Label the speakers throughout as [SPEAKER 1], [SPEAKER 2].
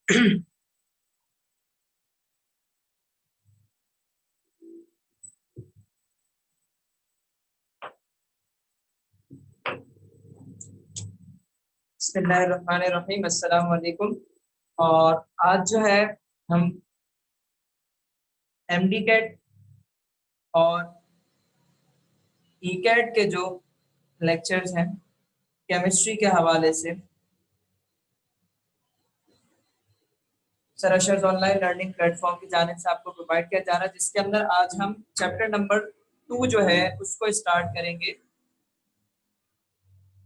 [SPEAKER 1] बिस्मिल्लाहिर्रहमानिर्रहीम, अस्सलाम वालेकुम। और आज जो है हम एमडी कैट और ई कैट के जो लेक्चर्स हैं केमिस्ट्री के हवाले से सरशर्स ऑनलाइन लर्निंग प्लेटफॉर्म की जानिब से आपको प्रोवाइड किया जा रहा है, जिसके अंदर आज हम चैप्टर नंबर 2 जो है उसको स्टार्ट करेंगे।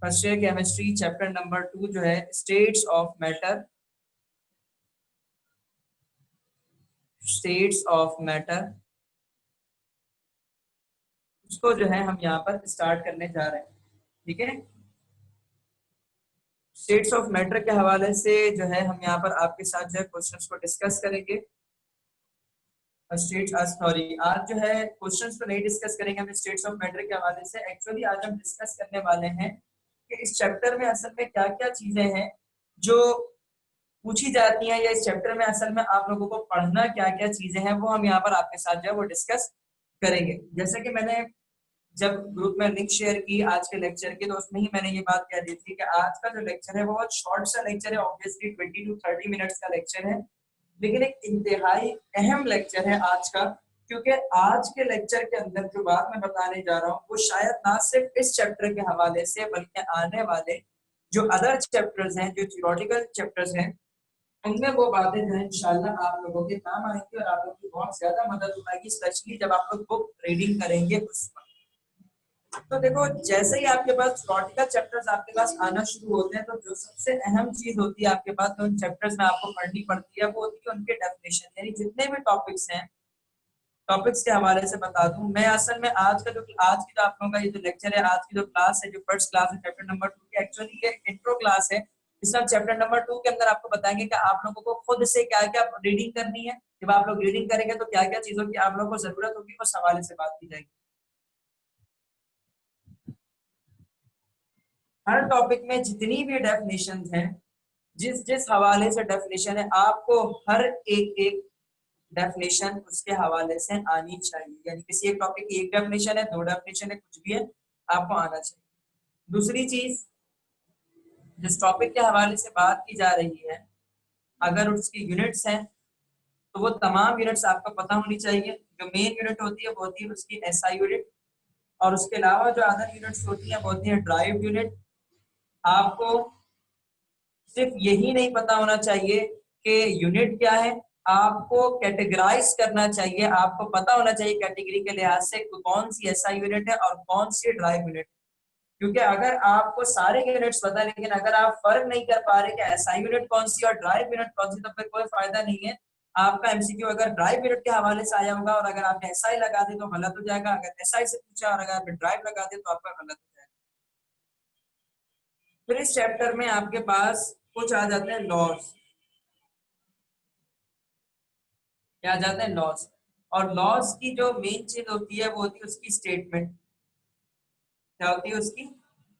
[SPEAKER 1] First year chemistry chapter number 2 जो है states of matter, states of matter, उसको जो है हम यहाँ पर स्टार्ट करने जा रहे हैं। ठीक है, स्टेट्स ऑफ मैटर के हवाले से जो है हम यहाँ पर आपके साथ जो है क्वेश्चंस को डिस्कस करेंगे। सॉरी, आज जो है क्वेश्चंस को नहीं डिस्कस करेंगे हम स्टेट्स ऑफ मैटर के हवाले से। एक्चुअली आज हम डिस्कस करने वाले हैं कि इस चैप्टर में असल में क्या क्या चीजें हैं जो पूछी जाती हैं, या इस चैप्टर में असल में आप लोगों को पढ़ना क्या क्या चीजें हैं, वो हम यहाँ पर आपके साथ जो है वो डिस्कस करेंगे। जैसे कि मैंने जब ग्रुप में लिंक शेयर की आज के लेक्चर की, तो उसमें ही मैंने ये बात कह दी थी कि आज का जो लेक्चर है वो बहुत शॉर्ट सा लेक्चर है। ऑब्वियसली 20 to 30 मिनट्स का लेक्चर है, लेकिन एक इंतहाई अहम लेक्चर है आज का, क्योंकि आज के लेक्चर के अंदर जो बात मैं बताने जा रहा हूँ वो शायद ना सिर्फ इस चैप्टर के हवाले से बल्कि आने वाले जो अदर चैप्टर्स हैं, जो थियोरेटिकल चैप्टर्स हैं, उनमें वो बातें जो है इंशाल्लाह आप लोगों के काम आएंगी और आप लोगों की बहुत ज्यादा मदद उठाएगी, स्पेशली जब आप लोग बुक रीडिंग करेंगे उस वक्त। तो देखो, जैसे ही आपके पास थियोरेटिकल चैप्टर्स आपके पास आना शुरू होते हैं, तो जो सबसे अहम चीज होती है आपके पास तो उन चैप्टर्स में आपको पढ़नी पड़ती है, वो होती है उनके डेफिनेशन। यानी जितने भी टॉपिक्स हैं, टॉपिक्स के हवाले से बता दूं मैं, असल में आज की जो आप लोगों का ये जो लेक्चर है, आज की जो क्लास है, जो फर्स्ट क्लास है चैप्टर नंबर 2 की, एक्चुअली ये इंट्रो क्लास है। इसमें हम चैप्टर नंबर 2 के अंदर आपको बताएंगे कि आप लोगों को खुद से क्या क्या रीडिंग करनी है। जब आप लोग रीडिंग करेंगे तो क्या क्या चीजों की आप लोगों को जरूरत होगी, उस हवाले से बात की जाएगी। हर टॉपिक में जितनी भी डेफिनेशन हैं, जिस जिस हवाले से डेफिनेशन है, आपको हर एक एक डेफिनेशन उसके हवाले से आनी चाहिए। यानी किसी एक टॉपिक की एक डेफिनेशन है, दो डेफिनेशन है, कुछ भी है, आपको आना चाहिए। दूसरी चीज, जिस टॉपिक के हवाले से बात की जा रही है, अगर उसकी यूनिट्स हैं तो वो तमाम यूनिट्स आपको पता होनी चाहिए। जो मेन यूनिट होती है वो होती है उसकी एसआई यूनिट, और उसके अलावा जो अदर यूनिट्स होती हैं वो होती है ड्राइव यूनिट। आपको सिर्फ यही नहीं पता होना चाहिए कि यूनिट क्या है, आपको कैटेगराइज करना चाहिए। आपको पता होना चाहिए कैटेगरी के लिहाज से कौन सी एसआई यूनिट है और कौन सी ड्राइव यूनिट। क्योंकि अगर आपको सारे यूनिट्स पता है लेकिन अगर आप फर्क नहीं कर पा रहे कि एसआई यूनिट कौन सी और ड्राइव यूनिट कौन सी, तो फिर कोई फायदा नहीं है। आपका एमसीक्यू अगर ड्राइव यूनिट के हवाले से आया होगा और अगर आपने एसआई लगा दी तो गलत हो जाएगा, अगर एसआई से पूछा और अगर आपने ड्राइव लगा दी तो आपका गलत हो जाएगा। फिर इस चैप्टर में आपके पास कुछ आ जाते हैं लॉज, क्या आ जाते हैं लॉज। और लॉज की जो मेन चीज होती है वो होती है उसकी स्टेटमेंट। क्या होती है उसकी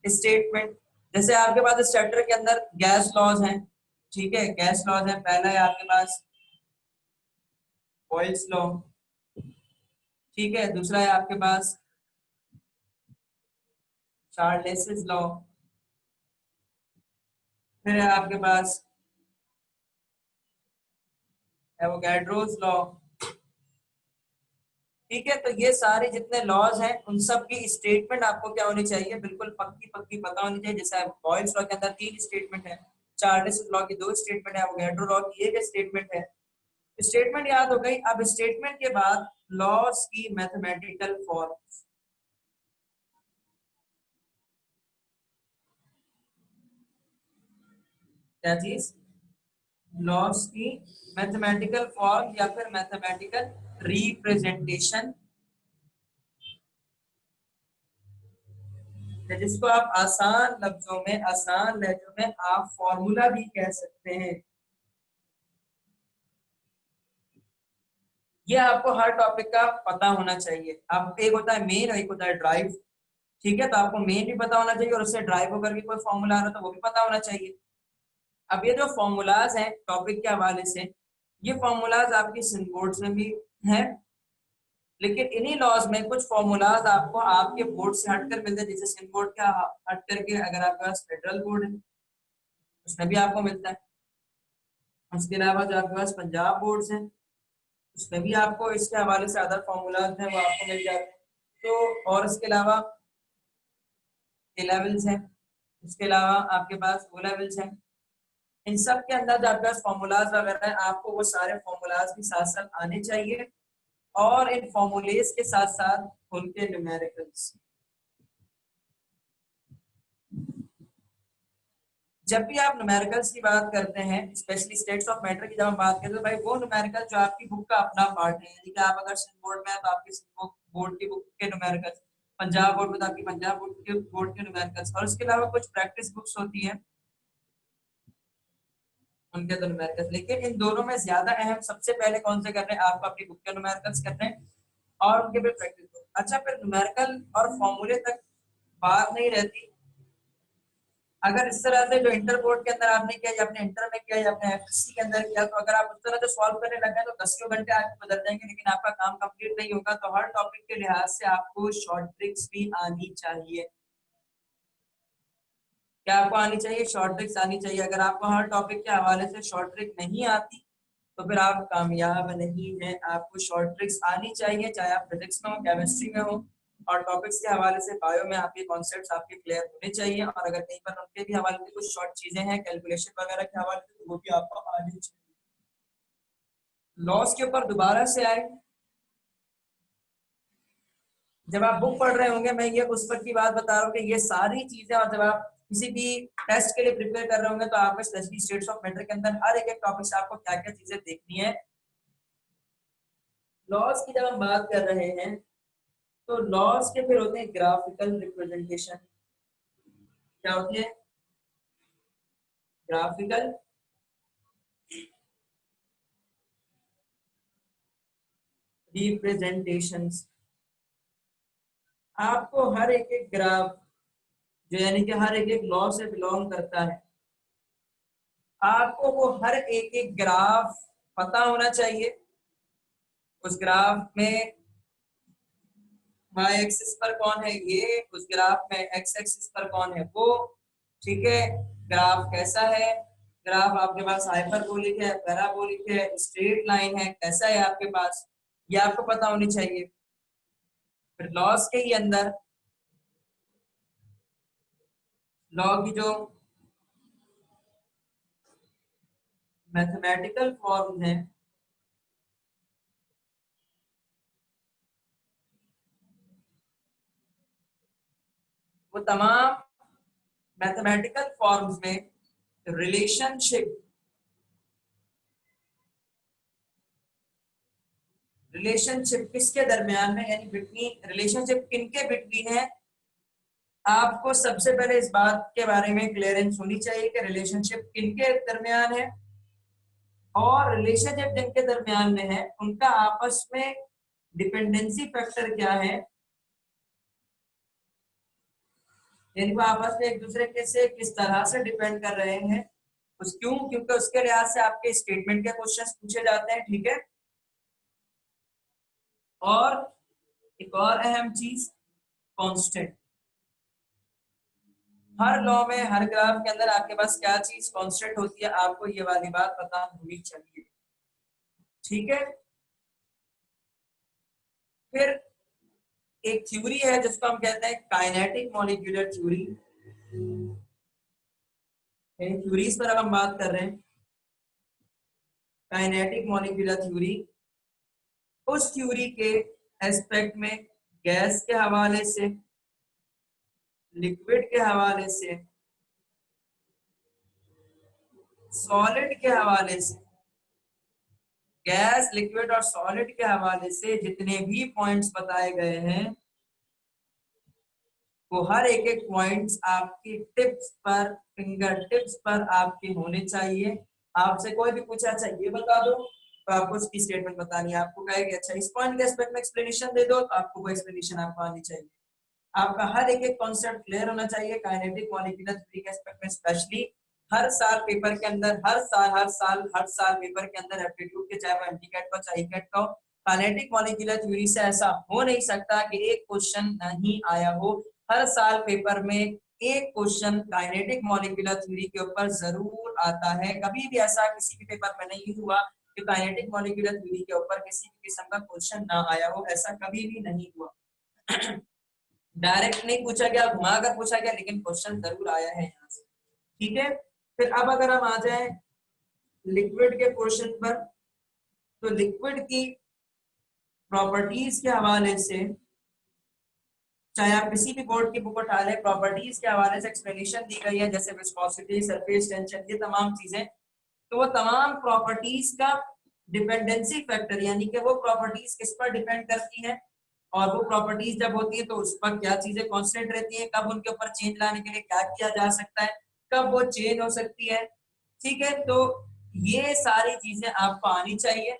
[SPEAKER 1] स्टेटमेंट। जैसे आपके पास इस चैप्टर के अंदर गैस लॉज हैं, ठीक है, गैस लॉज है। पहला है आपके पास बॉयल्स लॉ, ठीक है। दूसरा है आपके पास चार्ल्स लॉ। फिर है आपके पास एवोगैड्रोस लॉ, ठीक है। तो ये सारे जितने लॉज हैं उन सब की स्टेटमेंट आपको क्या होनी चाहिए, बिल्कुल पक्की पक्की पता होनी चाहिए। जैसे बॉयल्स लॉ के अंदर 3 स्टेटमेंट है, चार्ल्स लॉ की 2 स्टेटमेंट है, एवोगैड्रो लॉ की 1 स्टेटमेंट है। स्टेटमेंट याद हो गई। अब स्टेटमेंट के बाद लॉज की मैथमेटिकल फॉर्म, क्या चीज, लॉज की मैथमेटिकल फॉर्म या फिर मैथमेटिकल रिप्रेजेंटेशन, जिसको आप आसान लफ्जों में, आसान लहजों में आप फॉर्मूला भी कह सकते हैं। ये आपको हर टॉपिक का पता होना चाहिए। अब एक होता है मेन और एक होता है ड्राइव, ठीक है। तो आपको मेन भी पता होना चाहिए और उससे ड्राइव होकर भी कोई फॉर्मूला आ रहा है तो वो भी पता होना चाहिए। अब ये जो फॉर्मूलाज हैं टॉपिक के हवाले से, ये फॉर्मूलाज आपकी सिंध बोर्ड्स में भी हैं, लेकिन इन्हीं लॉज में कुछ फॉर्मूलाज आपको आपके बोर्ड से हटकर मिलते हैं। जैसे सिंध बोर्ड का हट करके अगर आपके पास फेडरल बोर्ड है उसमें भी आपको मिलता है। उसके अलावा जो आपके पास पंजाब बोर्ड है उसमें भी आपको इसके हवाले से अदर फॉर्मूलाज हैं वो आपको मिल जाते हैं। तो और इसके अलावा ए लेवल्स हैं, इसके अलावा आपके पास ओ लेवल्स हैं। इन सब के अंदर जो आपके पास फॉर्मूलाज वगैरह है आपको वो सारे फॉर्मूलाज भी साथ साथ आने चाहिए, और इन फॉर्मूलेज के साथ साथ उनके न्यूमेरिकल्स। जब भी आप न्यूमेरिकल्स की बात करते हैं, स्पेशली स्टेट्स ऑफ मैटर की जब हम बात करते हैं, तो भाई वो न्यूमेरिकल जो आपकी बुक का अपना पार्ट है, यानी कि आप अगर सिंध बोर्ड में है तो आपकी सिंध बोर्ड की बुक के न्यूमेरिकल्स, पंजाब बोर्ड में तो आपकी पंजाब बोर्ड के न्यूमेरिकल्स, और उसके अलावा कुछ प्रैक्टिस बुक्स होती हैं उनके तो न्यूमेरिकल्स। लेकिन इन दोनों में ज्यादा अहम सबसे पहले कौन से करने हैं, आपको अपनी बुक के न्यूमेरिकल्स करने हैं और उनके फिर प्रैक्टिस बुक। अच्छा, फिर न्यूमेरिकल और फॉर्मूले तक बात नहीं रहती। अगर इस तरह से जो इंटर बोर्ड के अंदर आपने किया या अपने इंटर में किया या अपने एफएससी के अंदर किया, तो अगर आप उस तरह से सॉल्व करने लगे तो 10 घंटे आपके बदल जाएंगे, लेकिन आपका काम कंप्लीट नहीं होगा। तो हर टॉपिक के लिहाज से आपको शॉर्ट ट्रिक्स भी आनी चाहिए। क्या आपको आनी चाहिए? शॉर्ट ट्रिक्स आनी चाहिए। अगर आपको हर टॉपिक के हवाले से शॉर्ट ट्रिक नहीं आती तो फिर आप कामयाब नहीं है। आपको शॉर्ट ट्रिक्स आनी चाहिए, चाहे आप फिजिक्स में हो, केमिस्ट्री में हो, और टॉपिक्स के हवाले से बायो में आपके कॉन्सेप्ट्स आपके क्लियर होने चाहिए। और अगर कहीं पर उनके भी हवाले से कुछ शॉर्ट चीजें हैं कैलकुलेशन वगैरह के हवाले से, तो वो भी आपको आनी चाहिए। लॉस के ऊपर दोबारा से आए, जब आप बुक पढ़ रहे होंगे, मैं ये उस पर की बात बता रहा हूँ कि ये सारी चीजें, और जब आप किसी भी टेस्ट के लिए प्रिपेयर कर रहे होंगे तो आपको स्पेशली स्टेट्स ऑफ मैटर के अंदर हर एक टॉपिक से आपको क्या क्या चीजें देखनी है। लॉस की जब हम बात कर रहे हैं तो लॉस के फिर होते हैं ग्राफिकल रिप्रेजेंटेशन। क्या होती है? Graphical representations. आपको हर एक ग्राफ जो यानी कि हर एक लॉ से बिलोंग करता है, आपको वो हर एक ग्राफ पता होना चाहिए। उस ग्राफ में वाई एक्सिस पर कौन है ये, उस ग्राफ में एक्स एक्सिस पर कौन है वो, ठीक है। ग्राफ कैसा है, ग्राफ आपके पास हाइपरबोलिक है, पैराबोलिक है, स्ट्रेट लाइन है, कैसा है आपके पास, ये आपको पता होनी चाहिए। फिर लॉस के ही अंदर लॉ की जो मैथमेटिकल फॉर्म है वो तमाम मैथमेटिकल फॉर्म्स में रिलेशनशिप रिलेशनशिप किसके दरमियान में, यानी बिटवीन, रिलेशनशिप किनके बिटवीन है, आपको सबसे पहले इस बात के बारे में क्लियरेंस होनी चाहिए कि रिलेशनशिप किनके दरमियान है, और रिलेशनशिप जिनके दरमियान में है उनका आपस में डिपेंडेंसी फैक्टर क्या है, यानी वो आपस में एक दूसरे के से किस तरह से डिपेंड कर रहे हैं। उस क्यों, क्योंकि उसके लिहाज से आपके स्टेटमेंट के क्वेश्चंस पूछे जाते हैं, ठीक है। और एक और अहम चीज, कांस्टेंट। हर लॉ में, हर ग्राफ के अंदर आपके पास क्या चीज कांस्टेंट होती है, आपको ये वाली बात पता होनी चाहिए, ठीक है। फिर एक थ्योरी है जिसको हम कहते हैं काइनेटिक मॉलिक्यूलर थ्योरी। थ्योरीज पर अब हम बात कर रहे हैं। काइनेटिक मॉलिक्यूलर थ्योरी, उस थ्योरी के एस्पेक्ट में गैस के हवाले से, लिक्विड के हवाले से, सॉलिड के हवाले से, गैस, लिक्विड और सॉलिड के हवाले से जितने भी पॉइंट्स बताए गए हैं वो हर एक पॉइंट्स आपकी टिप्स पर, फिंगर टिप्स पर आपके होने चाहिए। आपसे कोई भी पूछा अच्छा ये बता दो तो आपको उसकी स्टेटमेंट बतानी है। आपको कहेगा अच्छा इस पॉइंट के एस्पेक्ट में एक्सप्लेनेशन दे दो, तो आपको वो एक्सप्लेनेशन आपको आनी चाहिए। आपका हर एक कॉन्सेप्ट क्लियर होना चाहिए काइनेटिक मॉलिक्यूलर थ्योरी के एस्पेक्ट में स्पेशली। हर साल पेपर के अंदर, हर साल पेपर के अंदर एप्टीट्यूड के, चाहे वो एमटीकैट का चाहे कैट का, काइनेटिक मॉलिक्यूलर थ्योरी से ऐसा हो नहीं सकता कि एक क्वेश्चन नहीं आया हो। हर साल पेपर में एक क्वेश्चन काइनेटिक मॉलिक्यूलर थ्योरी के ऊपर जरूर आता है। कभी भी ऐसा किसी भी पेपर में नहीं हुआ कि काइनेटिक मॉलिक्यूलर थ्योरी के ऊपर किसी भी किस्म का क्वेश्चन ना आया हो, ऐसा कभी भी नहीं हुआ। डायरेक्ट नहीं पूछा गया, घुमा कर पूछा गया, लेकिन क्वेश्चन जरूर आया है यहाँ से। ठीक है, फिर अब अगर हम आ जाए लिक्विड के पोर्शन पर, तो लिक्विड की प्रॉपर्टीज के हवाले से, चाहे आप किसी भी बोर्ड की बुक उठा लें, प्रॉपर्टीज के हवाले से एक्सप्लेनेशन दी गई है, जैसे विस्कोसिटी, सरफेस टेंशन, ये तमाम चीजें। तो वो तमाम प्रॉपर्टीज का डिपेंडेंसी फैक्टर, यानी कि वो प्रॉपर्टीज किस पर डिपेंड करती है, और वो प्रॉपर्टीज जब होती है तो उस पर क्या चीजें कांस्टेंट रहती है, कब उनके ऊपर चेंज लाने के लिए क्या किया जा सकता है, कब वो चेंज हो सकती है। ठीक है, तो ये सारी चीजें आपको आनी चाहिए।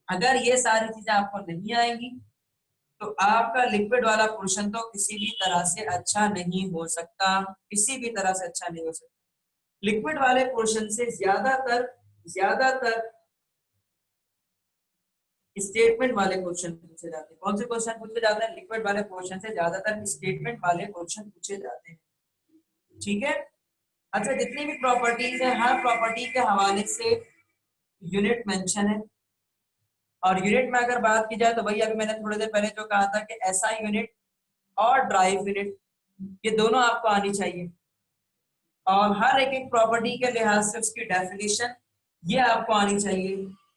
[SPEAKER 1] अगर ये सारी चीजें आपको नहीं आएंगी तो आपका लिक्विड वाला पोर्शन तो किसी भी तरह से अच्छा नहीं हो सकता, किसी भी तरह से अच्छा नहीं हो सकता। लिक्विड वाले पोर्शन से ज्यादातर स्टेटमेंट वाले क्वेश्चन पूछे जाते हैं। कौन से क्वेश्चन पूछे जाते हैं? लिक्विड वाले क्वेश्चन से ज्यादातर स्टेटमेंट वाले क्वेश्चन पूछे जाते हैं। ठीक है, अच्छा, जितनी भी प्रॉपर्टीज है, हर प्रॉपर्टी के हवाले से यूनिट मेंशन है, और यूनिट में अगर बात की जाए तो वही अभी मैंने थोड़ी देर पहले जो कहा था कि एसआई यूनिट और ड्राइव यूनिट, ये दोनों आपको आनी चाहिए, और हर एक एक प्रॉपर्टी के लिहाज से उसकी डेफिनेशन ये आपको आनी चाहिए।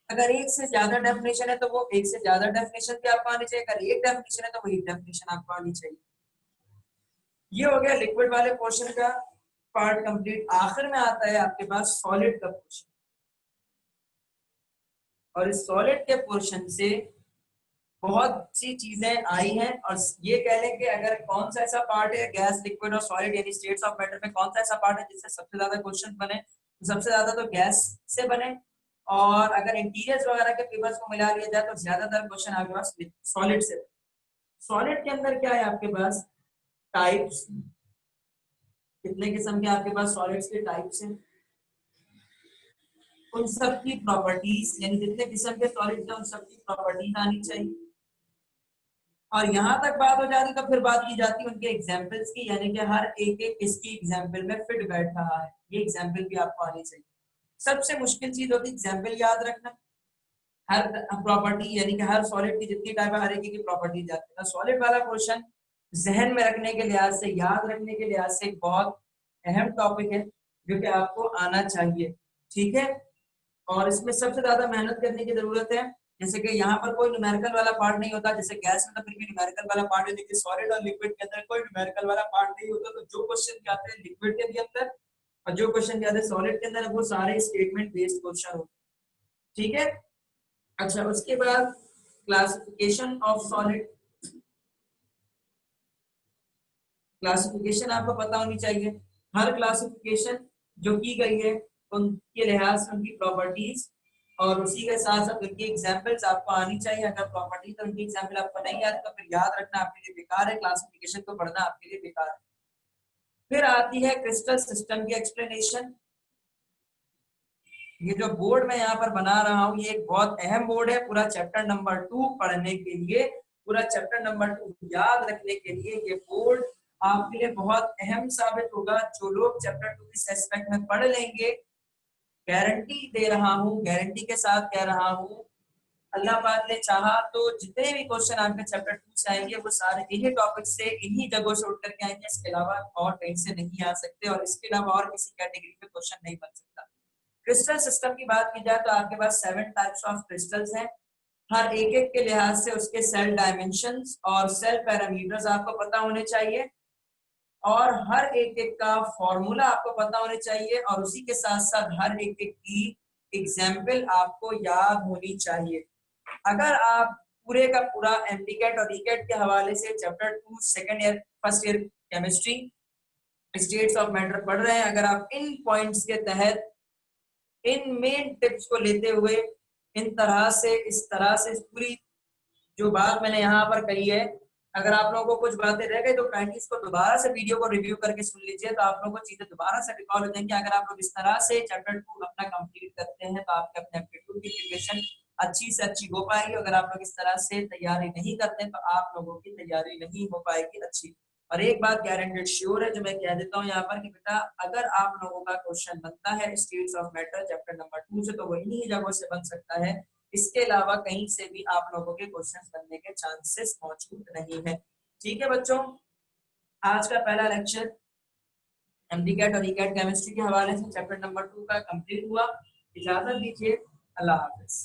[SPEAKER 1] अगर एक से ज्यादा डेफिनेशन है तो वो एक से ज्यादा डेफिनेशन भी आपको आनी चाहिए, अगर एक डेफिनेशन है तो वो एक डेफिनेशन आपको आनी चाहिए। ये हो गया लिक्विड वाले पोर्शन का पार्ट कंप्लीट। आखिर में आता है आपके पास सॉलिड का पोर्शन, और इस सॉलिड के पोर्शन से बहुत सी चीजें आई हैं, और ये कह लें कि अगर कौन सा ऐसा पार्ट है गैस, लिक्विड और सॉलिड यानी स्टेट्स ऑफ मैटर में कौन सा ऐसा पार्ट है जिससे सबसे ज्यादा क्वेश्चन बने, तो सबसे ज्यादा तो गैस से बने, और अगर इंटीरियर्स वगैरह के पेपर्स को मिला लिया जाए तो ज्यादातर क्वेश्चन आपके पास सॉलिड से। सॉलिड के अंदर क्या है आपके पास? टाइप्स। कितने किस्म के आपके पास सॉलिड्स के टाइप्स हैं, उन सब की प्रॉपर्टीज, यानी जितने किस्म के सॉलिड्स हैं उन सब की प्रॉपर्टीज आनी चाहिए। और यहाँ तक बात हो जाती तो फिर बात की जाती है उनके एग्जाम्पल्स की, यानी कि हर एक एक इसकी एग्जाम्पल में फिट बैठ रहा है, ये एग्जाम्पल भी आपको आनी चाहिए। सबसे मुश्किल चीज होती है एग्जाम्पल याद रखना। हर प्रॉपर्टी यानी कि हर सॉलिड की जितनी टाइप है हर एक की प्रॉपर्टी जाती है। सॉलिड वाला क्वेश्चन जहन में रखने के लिहाज से, याद रखने के लिहाज से एक बहुत अहम टॉपिक है जो कि आपको आना चाहिए। ठीक है, और इसमें सबसे ज्यादा मेहनत करने की जरूरत है। जैसे कि यहाँ पर कोई न्यूमेरिकल वाला पार्ट नहीं होता, जैसे गैस में तो फिर भी न्यूमेरिकल वाला पार्ट है, लेकिन सॉलिड और लिक्विड के अंदर कोई न्यूमेरिकल वाला पार्ट नहीं होता। तो जो क्वेश्चन आते हैं लिक्विड के भी अंदर और जो क्वेश्चन आते हैं सॉलिड के अंदर, वो सारे स्टेटमेंट बेस्ड क्वेश्चन होते हैं। ठीक है, अच्छा, उसके बाद क्लासिफिकेशन ऑफ सॉलिड। क्लासिफिकेशन आपको पता होनी चाहिए। हर क्लासिफिकेशन जो की गई है उनके लिहाज से उनकी प्रॉपर्टीज, और उसी के साथ साथ उनकी एग्जांपल्स आपको आनी चाहिए। अगर प्रॉपर्टीज और उनकी एग्जांपल आपको नहीं आती तो फिर याद रखना आपके लिए बेकार है, क्लासिफिकेशन को पढ़ना आपके लिए बेकार है। फिर आती है क्रिस्टल सिस्टम की एक्सप्लेनेशन। ये जो बोर्ड मैं यहाँ पर बना रहा हूँ ये एक बहुत अहम बोर्ड है, पूरा चैप्टर नंबर 2 पढ़ने के लिए, पूरा चैप्टर नंबर 2 याद रखने के लिए ये बोर्ड आपके लिए बहुत अहम साबित होगा। जो लोग चैप्टर 2 इस एस्पेक्ट में पढ़ लेंगे, गारंटी दे रहा हूँ, गारंटी के साथ कह रहा हूँ, अल्लाह पाक ने चाहा तो जितने भी क्वेश्चन आपके चैप्टर 2 से आएंगे वो सारे इन्हीं टॉपिक से, इन्हीं जगहों से उठ करके आएंगे। इसके अलावा और कहीं से नहीं आ सकते, और इसके अलावा और किसी कैटेगरी में क्वेश्चन नहीं बन सकता। क्रिस्टल सिस्टम की बात की जाए तो आपके पास 7 टाइप्स ऑफ क्रिस्टल्स हैं। हर एक एक के लिहाज से उसके सेल डायमेंशंस और सेल पैरामीटर्स आपको पता होने चाहिए, और हर एक एक का फॉर्मूला आपको पता होने चाहिए, और उसी के साथ साथ हर एक एक की एग्जाम्पल आपको याद होनी चाहिए। अगर आप पूरे का पूरा एमटीकैट और ईकैट के हवाले से chapter 2 second year first year chemistry states of matter पढ़ रहे हैं, अगर आप इन पॉइंट्स के तहत इन मेन टिप्स को लेते हुए इन तरह से, इस तरह से पूरी जो बात मैंने यहाँ पर कही है अगर आप लोगों को कुछ बातें रह गई तो काइंडली इसको दोबारा से वीडियो को रिव्यू करके सुन लीजिए, तो आप लोगों को चीजें दोबारा से रिकॉल हो जाएंगी। अगर आप लोग इस तरह से चैप्टर 2 अपना कंप्लीट करते हैं तो आपके अपने एप्टीट्यूड की प्रिपरेशन अच्छी से अच्छी हो पाएगी। अगर आप लोग इस तरह से तैयारी नहीं करते तो आप लोगों की तैयारी नहीं हो पाएगी अच्छी। और एक बात गारंटेड श्योर है जो मैं कह देता हूँ यहाँ पर कि बेटा अगर आप लोगों का क्वेश्चन बनता है states of matter chapter number 2 से तो वो इन्हीं जगहों से बन सकता है, इसके अलावा कहीं से भी आप लोगों के क्वेश्चन बनने के चांसेस मौजूद नहीं है। ठीक है बच्चों, आज का पहला लेक्चर एमडीकैट और ईकैट केमिस्ट्री के हवाले से चैप्टर नंबर 2 का कंप्लीट हुआ। इजाजत दीजिए, अल्लाह हाफिज।